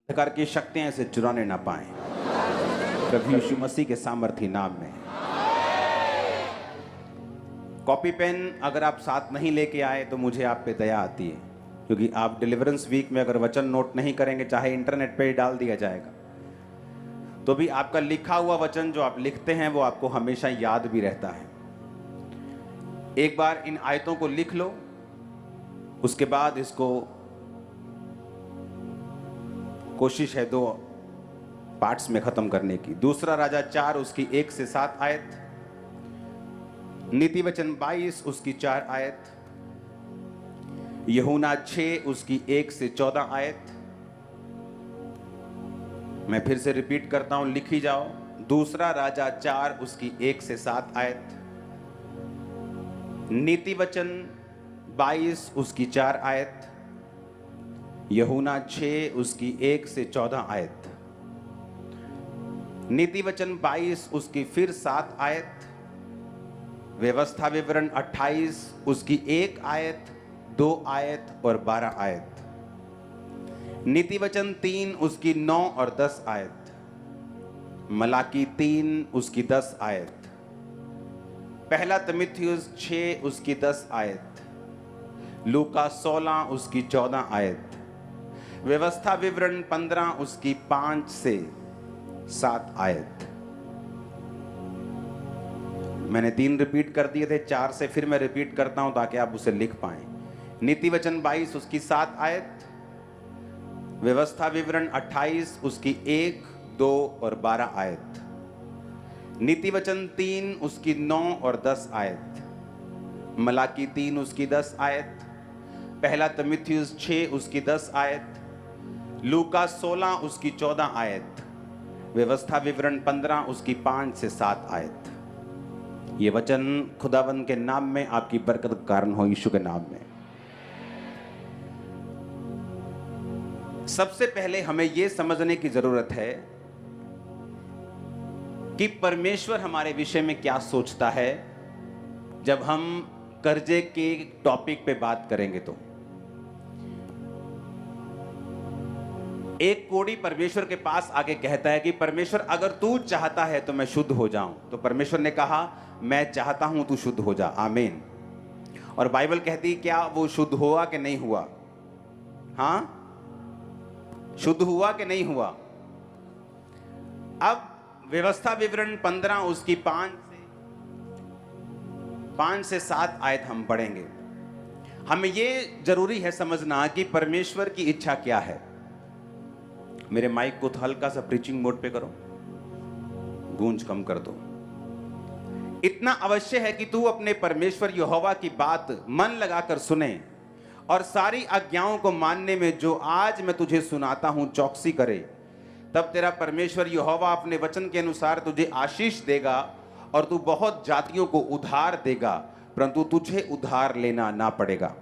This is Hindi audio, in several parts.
प्रकार की शक्तियां इसे चुराने ना पाएं, प्रभु यीशु मसीह के सामर्थी नाम में। कॉपी पेन अगर आप साथ नहीं लेके आए तो मुझे आप पे दया आती है, क्योंकि आप डिलीवरेंस वीक में अगर वचन नोट नहीं करेंगे, चाहे इंटरनेट पे ही डाल दिया जाएगा, तो भी आपका लिखा हुआ वचन जो आप लिखते हैं वो आपको हमेशा याद भी रहता है। एक बार इन आयतों को लिख लो, उसके बाद इसको कोशिश है 2 पार्ट्स में खत्म करने की। दूसरा राजा 4 उसकी 1 से 7 आयत, नीति वचन 22 उसकी 4 आयत, यूहन्ना 6 उसकी 1 से 14 आयत। मैं फिर से रिपीट करता हूं, लिखी जाओ। दूसरा राजा 4 उसकी 1 से 7 आयत, नीति वचन 22 उसकी 4 आयत, यूहन्ना 6 उसकी 1 से 14 आयत, नीति वचन 22 उसकी फिर 7 आयत, व्यवस्था विवरण 28 उसकी 1 आयत, 2 आयत और 12 आयत, नीति वचन 3 उसकी 9 और 10 आयत, मलाकी 3 उसकी 10 आयत, पहला तीमुथियुस 6 उसकी 10 आयत, लूका 16 उसकी 14 आयत, व्यवस्था विवरण 15 उसकी 5 से 7 आयत। मैंने 3 रिपीट कर दिए थे, 4 से फिर मैं रिपीट करता हूं ताकि आप उसे लिख पाएं। नीति वचन 22 उसकी 7 आयत, व्यवस्था विवरण 28 उसकी 1, 2 और 12 आयत, नीति वचन 3 उसकी 9 और 10 आयत, मलाकी 3 उसकी 10 आयत, पहला तीमुथियुस 6 उसकी 10 आयत, लूका 16 उसकी 14 आयत, व्यवस्था विवरण 15 उसकी 5 से 7 आयत। ये वचन खुदावंद के नाम में आपकी बरकत का कारण हो, यीशु के नाम में। सबसे पहले हमें यह समझने की जरूरत है कि परमेश्वर हमारे विषय में क्या सोचता है। जब हम कर्जे के टॉपिक पे बात करेंगे तो एक कोढ़ी परमेश्वर के पास आके कहता है कि परमेश्वर अगर तू चाहता है तो मैं शुद्ध हो जाऊं। तो परमेश्वर ने कहा मैं चाहता हूं तू शुद्ध हो जा, आमीन। और बाइबल कहती है क्या वो शुद्ध हुआ कि नहीं हुआ? हाँ, शुद्ध हुआ कि नहीं हुआ? अब व्यवस्था विवरण 15 उसकी 5 से 7 आयत हम पढ़ेंगे। हमें यह जरूरी है समझना कि परमेश्वर की इच्छा क्या है। मेरे माइक को हल्का सा प्रीचिंग मोड पे करो, गूंज कम कर दो। इतना अवश्य है कि तू अपने परमेश्वर यहोवा की बात मन लगाकर सुने और सारी आज्ञाओं को मानने में जो आज मैं तुझे सुनाता हूं चौकसी करे। तब तेरा परमेश्वर यहोवा अपने वचन के अनुसार तुझे आशीष देगा और तू बहुत जातियों को उधार देगा, परंतु तुझे उधार लेना ना पड़ेगा।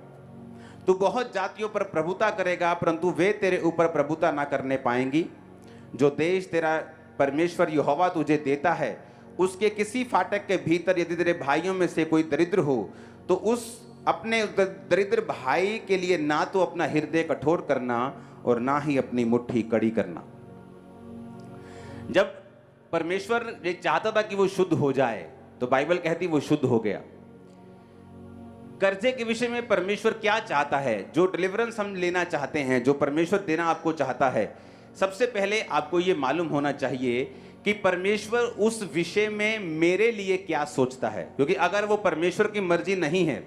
तू बहुत जातियों पर प्रभुता करेगा, परंतु वे तेरे ऊपर प्रभुता ना करने पाएंगी। जो देश तेरा परमेश्वर यहोवा तुझे देता है, उसके किसी फाटक के भीतर यदि तेरे भाइयों में से कोई दरिद्र हो, तो उस अपने दरिद्र भाई के लिए ना तो अपना हृदय कठोर करना और ना ही अपनी मुट्ठी कड़ी करना। जब परमेश्वर ये चाहता था कि वो शुद्ध हो जाए, तो बाइबल कहती वो शुद्ध हो गया। कर्जे के विषय में परमेश्वर क्या चाहता है? जो डिलीवरेंस हम लेना चाहते हैं, जो परमेश्वर देना आपको चाहता है, सबसे पहले आपको ये मालूम होना चाहिए कि परमेश्वर उस विषय में मेरे लिए क्या सोचता है। क्योंकि अगर वो परमेश्वर की मर्जी नहीं है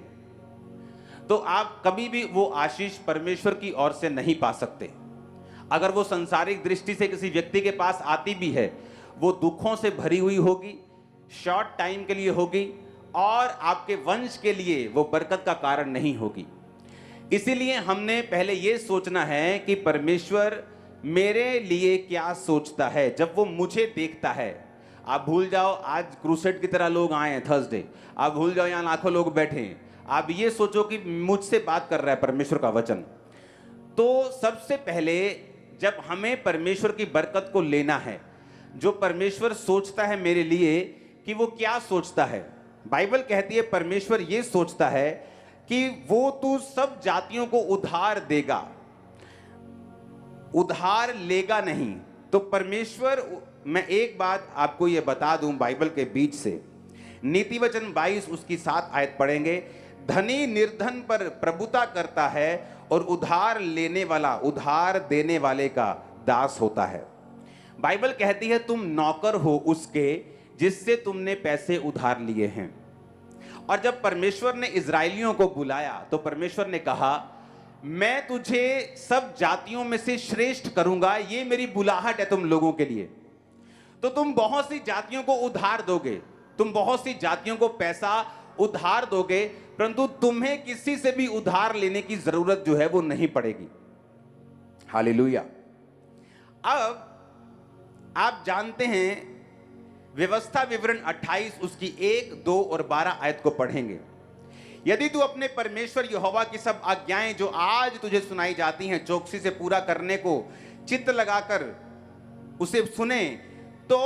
तो आप कभी भी वो आशीष परमेश्वर की ओर से नहीं पा सकते। अगर वो संसारिक दृष्टि से किसी व्यक्ति के पास आती भी है, वो दुखों से भरी हुई होगी, शॉर्ट टाइम के लिए होगी और आपके वंश के लिए वो बरकत का कारण नहीं होगी। इसीलिए हमने पहले ये सोचना है कि परमेश्वर मेरे लिए क्या सोचता है। जब वो मुझे देखता है, आप भूल जाओ आज क्रूसेड की तरह लोग आए हैं थर्सडे, आप भूल जाओ यहाँ लाखों लोग बैठे हैं, आप ये सोचो कि मुझसे बात कर रहा है परमेश्वर का वचन। तो सबसे पहले जब हमें परमेश्वर की बरकत को लेना है, जो परमेश्वर सोचता है मेरे लिए, कि वो क्या सोचता है। बाइबल कहती है परमेश्वर ये सोचता है कि वो तू सब जातियों को उधार देगा। उधार लेगा नहीं। तो परमेश्वर, मैं एक बात आपको ये बता दूं बाइबल के बीच से, नीति वचन 22 उसकी 7 आयत पढ़ेंगे। धनी निर्धन पर प्रभुता करता है और उधार लेने वाला उधार देने वाले का दास होता है। बाइबल कहती है तुम नौकर हो उसके जिससे तुमने पैसे उधार लिए हैं। और जब परमेश्वर ने इजराइलियों को बुलाया तो परमेश्वर ने कहा मैं तुझे सब जातियों में से श्रेष्ठ करूंगा, ये मेरी बुलाहट है तुम लोगों के लिए। तो तुम बहुत सी जातियों को उधार दोगे, तुम बहुत सी जातियों को पैसा उधार दोगे, परंतु तुम्हें किसी से भी उधार लेने की जरूरत जो है वो नहीं पड़ेगी। हालेलुया। अब आप जानते हैं व्यवस्था विवरण 28 उसकी 1, 2 और 12 आयत को पढ़ेंगे। यदि तू अपने परमेश्वर यहोवा की सब आज्ञाएं जो आज तुझे सुनाई जाती हैं चौकसी से पूरा करने को चित्त लगाकर उसे सुने, तो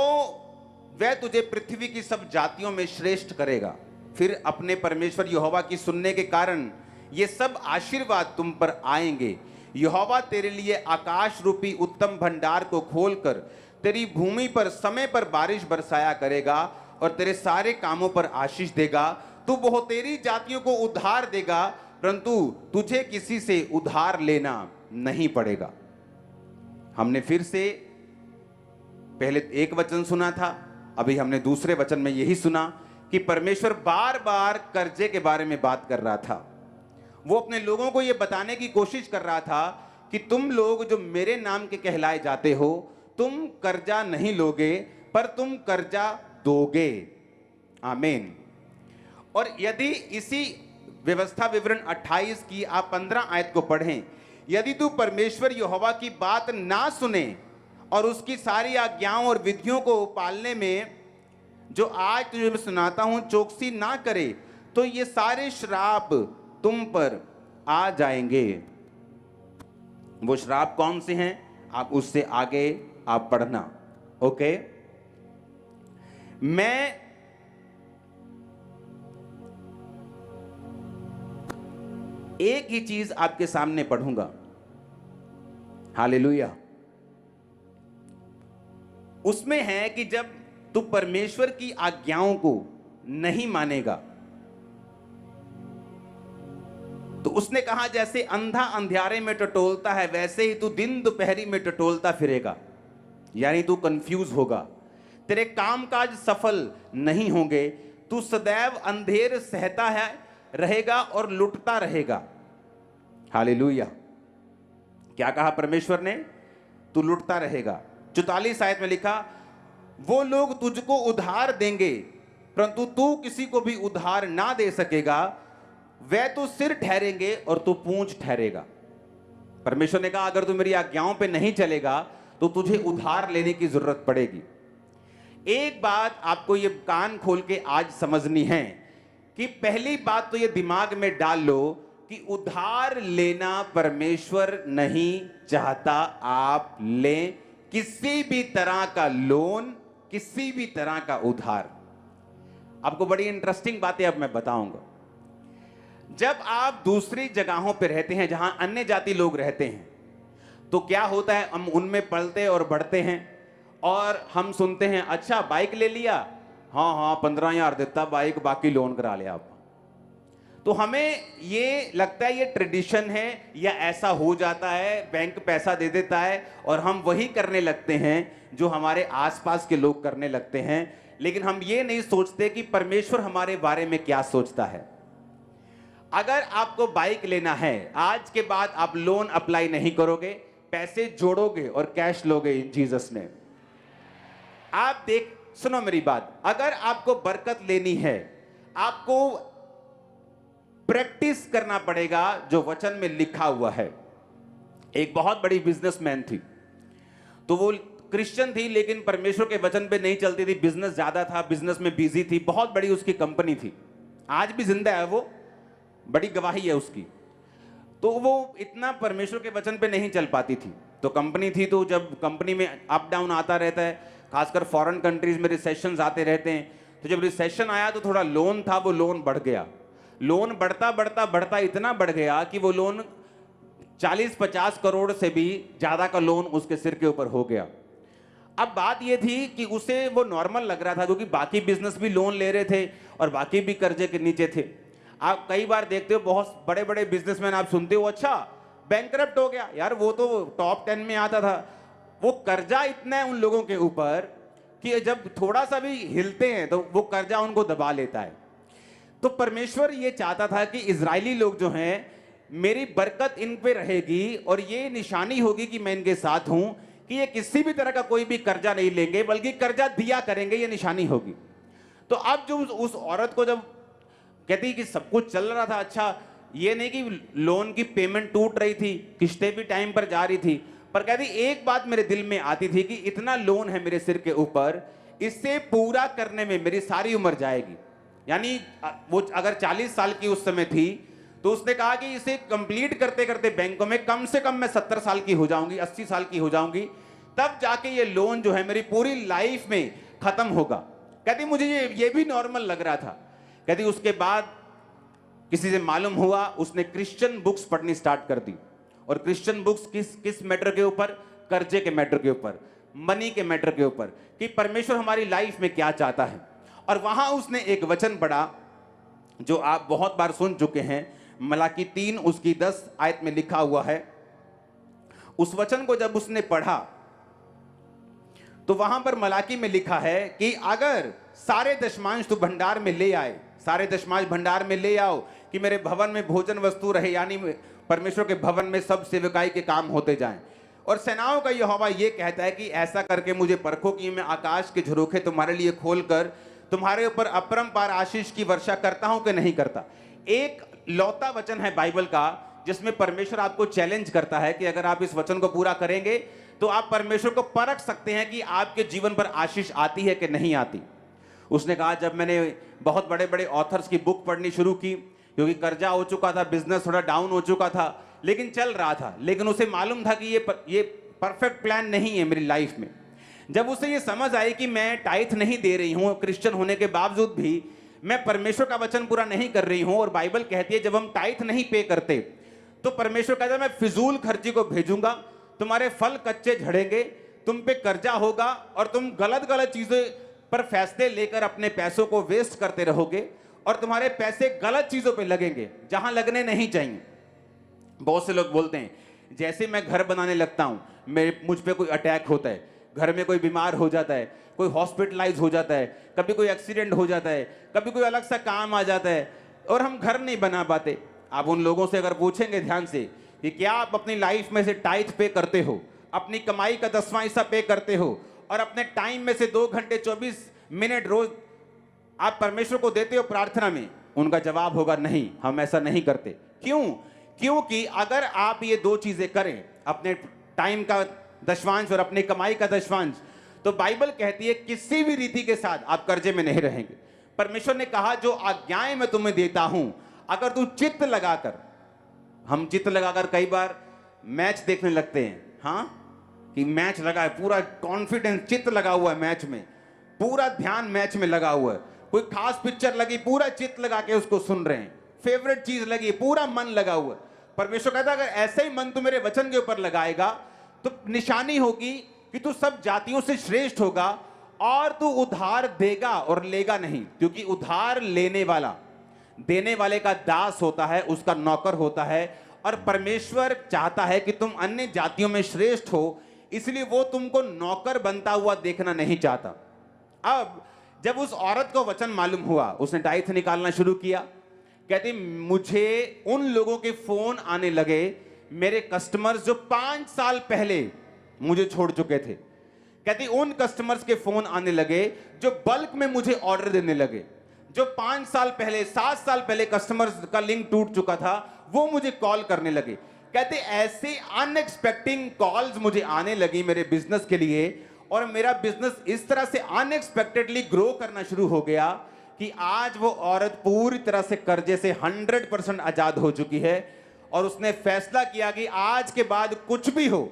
वह तुझे पृथ्वी की सब जातियों में श्रेष्ठ करेगा। फिर अपने परमेश्वर यहोवा की सुनने के कारण ये सब आशीर्वाद तुम पर आएंगे। यहोवा तेरे लिए आकाश रूपी उत्तम भंडार को खोलकर तेरी भूमि पर समय पर बारिश बरसाया करेगा और तेरे सारे कामों पर आशीष देगा। तू बहुतेरी जातियों को उधार देगा, परंतु तुझे किसी से उधार लेना नहीं पड़ेगा। हमने फिर से पहले एक वचन सुना था, अभी हमने दूसरे वचन में यही सुना कि परमेश्वर बार बार कर्जे के बारे में बात कर रहा था। वो अपने लोगों को यह बताने की कोशिश कर रहा था कि तुम लोग जो मेरे नाम के कहलाए जाते हो, तुम कर्जा नहीं लोगे पर तुम कर्जा दोगे। आमीन। और यदि इसी व्यवस्था विवरण 28 की आप 15 आयत को पढ़ें, यदि तू परमेश्वर यहोवा की बात ना सुने और उसकी सारी आज्ञाओं और विधियों को पालने में जो आज तुझे मैं सुनाता हूं चौकसी ना करे, तो ये सारे श्राप तुम पर आ जाएंगे। वो श्राप कौन से हैं आप उससे आगे आप पढ़ना। ओके, मैं एक ही चीज आपके सामने पढ़ूंगा। हालेलुया। उसमें है कि जब तू परमेश्वर की आज्ञाओं को नहीं मानेगा तो उसने कहा जैसे अंधा अंधियारे में टटोलता है वैसे ही तू दिन दोपहरी में टटोलता फिरेगा, यानी तू कंफ्यूज होगा, तेरे कामकाज सफल नहीं होंगे, तू सदैव अंधेर सहता है रहेगा और लुटता रहेगा। हालेलुया। क्या कहा परमेश्वर ने? तू लुटता रहेगा। 44 आयत में लिखा वो लोग तुझको उधार देंगे परंतु तू किसी को भी उधार ना दे सकेगा, वह तो सिर ठहरेंगे और तू पूंछ ठहरेगा। परमेश्वर ने कहा अगर तू मेरी आज्ञाओं पे नहीं चलेगा तो तुझे उधार लेने की जरूरत पड़ेगी। एक बात आपको ये कान खोल के आज समझनी है कि पहली बात तो ये दिमाग में डाल लो कि उधार लेना परमेश्वर नहीं चाहता आप लें किसी भी तरह का लोन, किसी भी तरह का उधार। आपको बड़ी इंटरेस्टिंग बातें अब मैं बताऊंगा। जब आप दूसरी जगहों पर रहते हैं जहां अन्य जाति लोग रहते हैं तो क्या होता है, हम उनमें पलते और बढ़ते हैं और हम सुनते हैं अच्छा बाइक ले लिया, हाँ हाँ 15,000 देता बाइक, बाकी लोन करा लिया आप। तो हमें ये लगता है ये ट्रेडिशन है या ऐसा हो जाता है, बैंक पैसा दे देता है और हम वही करने लगते हैं जो हमारे आसपास के लोग करने लगते हैं। लेकिन हम ये नहीं सोचते कि परमेश्वर हमारे बारे में क्या सोचता है। अगर आपको बाइक लेना है, आज के बाद आप लोन अप्लाई नहीं करोगे, पैसे जोड़ोगे और कैश लोगे इन जीसस नेम। आप सुनो मेरी बात, अगर आपको बरकत लेनी है आपको प्रैक्टिस करना पड़ेगा जो वचन में लिखा हुआ है। एक बहुत बड़ी बिजनेसमैन थी, तो वो क्रिश्चियन थी लेकिन परमेश्वर के वचन पे नहीं चलती थी, बिजनेस ज्यादा था, बिजनेस में बिजी थी, बहुत बड़ी उसकी कंपनी थी, आज भी जिंदा है वो, बड़ी गवाही है उसकी। तो वो इतना परमेश्वर के वचन पे नहीं चल पाती थी। तो कंपनी थी, तो जब कंपनी में अप डाउन आता रहता है, खासकर फॉरेन कंट्रीज में रिसेशंस आते रहते हैं, तो जब रिसेशन आया तो थोड़ा लोन था, वो लोन बढ़ गया। लोन बढ़ता बढ़ता बढ़ता इतना बढ़ गया कि वो लोन 40-50 करोड़ से भी ज्यादा का लोन उसके सिर के ऊपर हो गया। अब बात ये थी कि उसे वो नॉर्मल लग रहा था क्योंकि बाकी बिजनेस भी लोन ले रहे थे और बाकी भी कर्जे के नीचे थे। आप कई बार देखते हो बहुत बड़े बड़े बिजनेसमैन, आप सुनते हो अच्छा बैंकरप्ट हो गया, यार वो तो टॉप 10 में आता था। वो कर्जा इतना है उन लोगों के ऊपर कि जब थोड़ा सा भी हिलते हैं तो वो कर्जा उनको दबा लेता है। तो परमेश्वर ये चाहता था कि इजरायली लोग जो हैं, मेरी बरकत इन पे रहेगी और ये निशानी होगी कि मैं इनके साथ हूं, कि ये किसी भी तरह का कोई भी कर्जा नहीं लेंगे बल्कि कर्जा दिया करेंगे, ये निशानी होगी। तो अब जो उस औरत को जब कहती कि सब कुछ चल रहा था अच्छा, ये नहीं कि लोन की पेमेंट टूट रही थी, किस्तें भी टाइम पर जा रही थी, पर कहती एक बात मेरे दिल में आती थी कि इतना लोन है मेरे सिर के ऊपर, इससे पूरा करने में मेरी सारी उम्र जाएगी। यानी वो अगर 40 साल की उस समय थी तो उसने कहा कि इसे कंप्लीट करते करते बैंकों में कम से कम मैं 70 साल की हो जाऊंगी, 80 साल की हो जाऊंगी, तब जाके ये लोन जो है मेरी पूरी लाइफ में खत्म होगा। कहती मुझे ये भी नॉर्मल लग रहा था। कहती उसके बाद किसी से मालूम हुआ, उसने क्रिश्चियन बुक्स पढ़नी स्टार्ट कर दी। और क्रिश्चियन बुक्स किस मैटर के ऊपर? कर्जे के मैटर के ऊपर, मनी के मैटर के ऊपर, कि परमेश्वर हमारी लाइफ में क्या चाहता है। और वहां उसने एक वचन पढ़ा जो आप बहुत बार सुन चुके हैं, मलाकी 3 उसकी 10 आयत में लिखा हुआ है। उस वचन को जब उसने पढ़ा तो वहां पर मलाकी में लिखा है कि अगर सारे दशमांश तू भंडार में ले आए, सारे दशमांश भंडार में ले आओ कि मेरे भवन में भोजन वस्तु रहे, यानी परमेश्वर के भवन में सब सेवकाई के काम होते जाएं। और सेनाओं का यहोवा ये कहता है कि ऐसा करके मुझे परखो कि मैं आकाश के झरोखे तुम्हारे लिए खोलकर तुम्हारे ऊपर अपरंपार आशीष की वर्षा करता हूं कि नहीं करता। एक लौता वचन है बाइबल का जिसमें परमेश्वर आपको चैलेंज करता है कि अगर आप इस वचन को पूरा करेंगे तो आप परमेश्वर को परख सकते हैं कि आपके जीवन पर आशीष आती है कि नहीं आती। उसने कहा जब मैंने बहुत बड़े बड़े ऑथर्स की बुक पढ़नी शुरू की, क्योंकि कर्जा हो चुका था, बिजनेस थोड़ा डाउन हो चुका था, लेकिन चल रहा था, लेकिन उसे मालूम था कि ये परफेक्ट प्लान नहीं है मेरी लाइफ में। जब उसे ये समझ आई कि मैं टाइथ नहीं दे रही हूं, क्रिश्चियन होने के बावजूद भी मैं परमेश्वर का वचन पूरा नहीं कर रही हूं, और बाइबल कहती है जब हम टाइथ नहीं पे करते तो परमेश्वर कहता है मैं फिजूल खर्ची को भेजूंगा, तुम्हारे फल कच्चे झड़ेंगे, तुम पे कर्जा होगा और तुम गलत गलत चीजों पर फैसले लेकर अपने पैसों को वेस्ट करते रहोगे और तुम्हारे पैसे गलत चीजों पे लगेंगे जहां लगने नहीं चाहिए। बहुत से लोग बोलते हैं जैसे मैं घर बनाने लगता हूं, मुझ पे कोई अटैक होता है, घर में कोई बीमार हो जाता है, कोई हॉस्पिटलाइज हो जाता है, कभी कोई एक्सीडेंट हो जाता है, कभी कोई अलग सा काम आ जाता है और हम घर नहीं बना पाते। आप उन लोगों से अगर पूछेंगे ध्यान से कि क्या आप अपनी लाइफ में से टाइथ पे करते हो, अपनी कमाई का 10वां हिस्सा पे करते हो और अपने टाइम में से 2 घंटे 24 मिनट रोज आप परमेश्वर को देते हो प्रार्थना में? उनका जवाब होगा नहीं, हम ऐसा नहीं करते। क्यों? क्योंकि अगर आप ये 2 चीजें करें, अपने टाइम का दशवांश और अपनी कमाई का दशवांश, तो बाइबल कहती है किसी भी रीति के साथ आप कर्जे में नहीं रहेंगे। परमेश्वर ने कहा जो आज्ञाएं मैं तुम्हें देता हूं, अगर तू चित्त लगाकर, हम चित्त लगाकर कई बार मैच देखने लगते हैं, हाँ कि मैच लगा है, पूरा कॉन्फिडेंस, चित्त लगा हुआ है मैच में, पूरा ध्यान मैच में लगा हुआ है, कोई खास पिक्चर लगी पूरा चित्त लगा के उसको सुन रहे हैं, फेवरेट चीज लगी पूरा मन लगा हुआ है। परमेश्वर कहता है अगर ऐसे ही मन तू मेरे वचन के ऊपर लगाएगा तो निशानी होगी कि तू सब जातियों से श्रेष्ठ होगा और तू उधार देगा और लेगा नहीं, क्योंकि उधार लेने वाला देने वाले का दास होता है, उसका नौकर होता है। और परमेश्वर चाहता है कि तुम अन्य जातियों में श्रेष्ठ हो, इसलिए वो तुमको नौकर बनता हुआ देखना नहीं चाहता। अब जब उस औरत को वचन मालूम हुआ, उसने टाइथ निकालना शुरू किया। कहती मुझे उन लोगों के फोन आने लगे, मेरे कस्टमर्स जो 5 साल पहले मुझे छोड़ चुके थे। कहती उन कस्टमर्स के फोन आने लगे जो बल्क में मुझे ऑर्डर देने लगे, जो 5 साल पहले 7 साल पहले कस्टमर्स का लिंक टूट चुका था वो मुझे कॉल करने लगे। कहते ऐसे अनएक्सपेक्टिंग कॉल्स मुझे आने लगी मेरे बिजनेस के लिए, और मेरा बिजनेस इस तरह से अनएक्सपेक्टेडली ग्रो करना शुरू हो गया कि आज वो औरत पूरी तरह से कर्जे से 100% आजाद हो चुकी है। और उसने फैसला किया कि आज के बाद कुछ भी हो,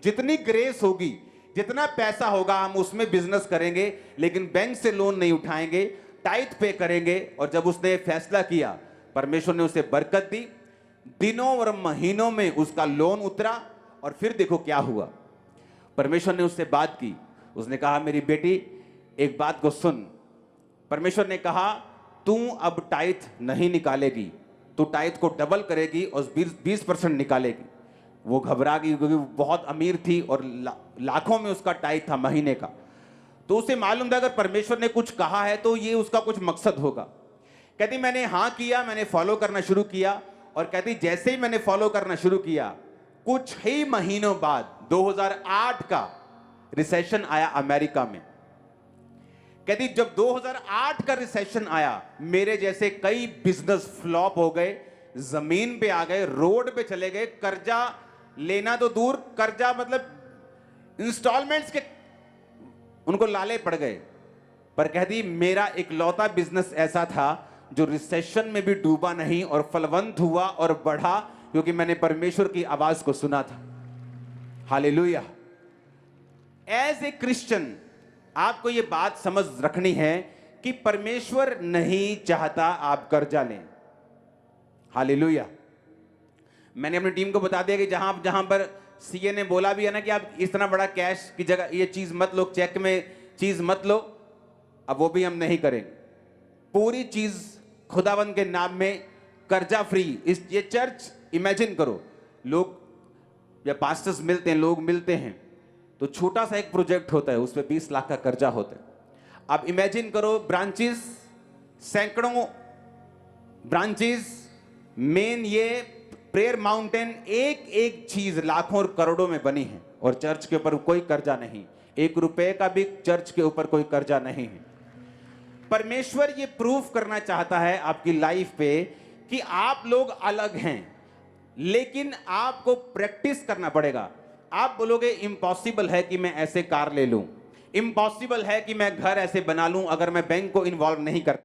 जितनी ग्रेस होगी, जितना पैसा होगा हम उसमें बिजनेस करेंगे, लेकिन बैंक से लोन नहीं उठाएंगे, टाइथ पे करेंगे। और जब उसने फैसला किया, परमेश्वर ने उसे बरकत दी। दिनों और महीनों में उसका लोन उतरा और फिर देखो क्या हुआ। परमेश्वर ने उससे बात की, उसने कहा मेरी बेटी एक बात को सुन। परमेश्वर ने कहा तू अब टाइथ नहीं निकालेगी, तू टाइथ को डबल करेगी और 20% निकालेगी। वो घबरा गई क्योंकि वो बहुत अमीर थी और लाखों में उसका टाइथ था महीने का। तो उसे मालूम था अगर परमेश्वर ने कुछ कहा है तो ये उसका कुछ मकसद होगा। कहती मैंने हाँ किया, मैंने फॉलो करना शुरू किया। और कहती जैसे ही मैंने फॉलो करना शुरू किया कुछ ही महीनों बाद 2008 का रिसेशन आया अमेरिका में। कहती जब 2008 का रिसेशन आया मेरे जैसे कई बिजनेस फ्लॉप हो गए, जमीन पे आ गए, रोड पे चले गए, कर्जा लेना तो दूर, कर्जा मतलब इंस्टॉलमेंट्स के उनको लाले पड़ गए। पर कहती मेरा इकलौता बिजनेस ऐसा था जो रिसेशन में भी डूबा नहीं और फलवंत हुआ और बढ़ा, क्योंकि मैंने परमेश्वर की आवाज को सुना था। हालेलुया। एज ए क्रिश्चियन आपको यह बात समझ रखनी है कि परमेश्वर नहीं चाहता आप कर्जा लें। हालेलुया। मैंने अपनी टीम को बता दिया कि जहां पर सीए ने बोला भी है ना कि आप इतना बड़ा कैश की जगह ये चीज मत लो, चेक में चीज मत लो, अब वो भी हम नहीं करेंगे। पूरी चीज खुदावंद के नाम में कर्जा फ्री। ये चर्च इमेजिन करो, लोग या पास्टर्स मिलते हैं, लोग मिलते हैं तो छोटा सा एक प्रोजेक्ट होता है, उस पर 20 लाख का कर्जा होता है। अब इमेजिन करो ब्रांचेस, सैकड़ों ब्रांचेस, मेन ये प्रेयर माउंटेन, एक एक चीज लाखों और करोड़ों में बनी है और चर्च के ऊपर कोई कर्जा नहीं, 1 रुपए का भी चर्च के ऊपर कोई कर्जा नहीं है। परमेश्वर ये प्रूफ करना चाहता है आपकी लाइफ पे कि आप लोग अलग हैं, लेकिन आपको प्रैक्टिस करना पड़ेगा। आप बोलोगे इम्पॉसिबल है कि मैं ऐसे कार ले लूं, इम्पॉसिबल है कि मैं घर ऐसे बना लूं अगर मैं बैंक को इन्वॉल्व नहीं करता।